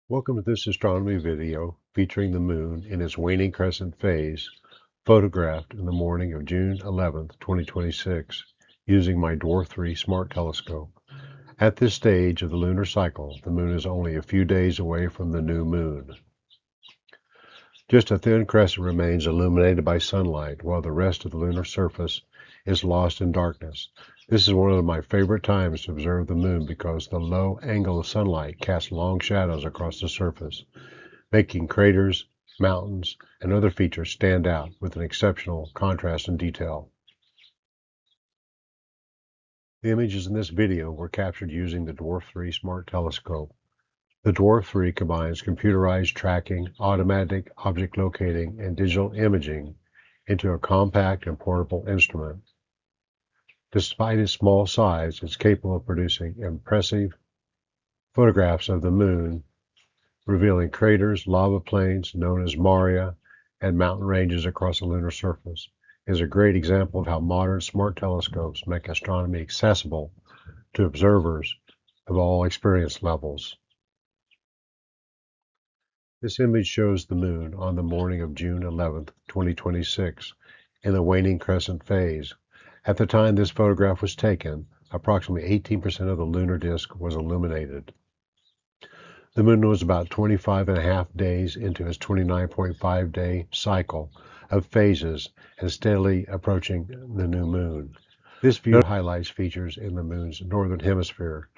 Welcome to this astronomy video featuring the moon in its waning crescent phase, photographed in the morning of June 11th, 2026, using my Dwarf 3 smart telescope. At this stage of the lunar cycle, the moon is only a few days away from the new moon. Just a thin crescent remains illuminated by sunlight, while the rest of the lunar surface is lost in darkness. This is one of my favorite times to observe the moon because the low angle of sunlight casts long shadows across the surface, making craters, mountains, and other features stand out with an exceptional contrast and detail. The images in this video were captured using the Dwarf 3 smart telescope. The Dwarf 3 combines computerized tracking, automatic object locating, and digital imaging into a compact and portable instrument. Despite its small size, it's capable of producing impressive photographs of the moon, revealing craters, lava plains known as maria, and mountain ranges across the lunar surface. It is a great example of how modern smart telescopes make astronomy accessible to observers of all experience levels. This image shows the moon on the morning of June 11th, 2026, in the waning crescent phase. At the time this photograph was taken, approximately 18% of the lunar disk was illuminated. The moon was about 25.5 days into its 29.5-day cycle of phases and steadily approaching the new moon. This view highlights features in the moon's northern hemisphere,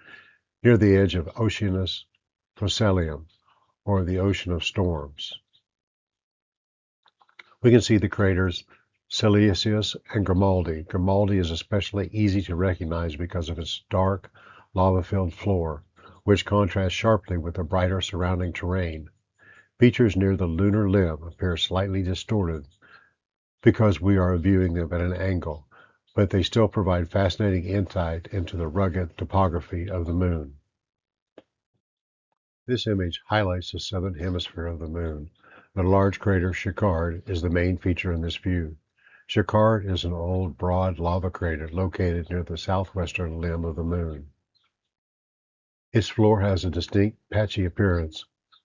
near the edge of Oceanus Procellarum, or the Ocean of Storms. We can see the craters Seleucus and Grimaldi. Grimaldi is especially easy to recognize because of its dark, lava-filled floor, which contrasts sharply with the brighter surrounding terrain. Features near the lunar limb appear slightly distorted because we are viewing them at an angle, but they still provide fascinating insight into the rugged topography of the moon. This image highlights the southern hemisphere of the moon. The large crater Schickard is the main feature in this view. Schickard is an old, broad lava crater located near the southwestern limb of the moon. Its floor has a distinct patchy appearance,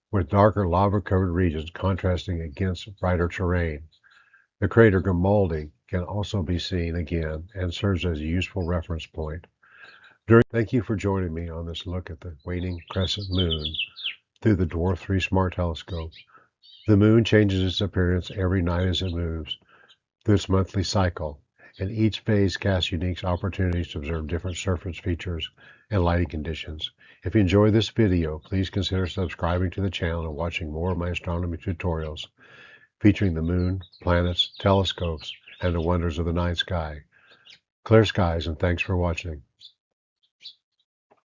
with darker lava-covered regions contrasting against brighter terrain. The crater Grimaldi can also be seen again and serves as a useful reference point. Thank you for joining me on this look at the waning crescent moon through the Dwarf 3 smart telescope. The moon changes its appearance every night as it moves through its monthly cycle, and each phase casts unique opportunities to observe different surface features and lighting conditions. If you enjoyed this video, please consider subscribing to the channel and watching more of my astronomy tutorials featuring the moon, planets, telescopes, and the wonders of the night sky. Clear skies, and thanks for watching.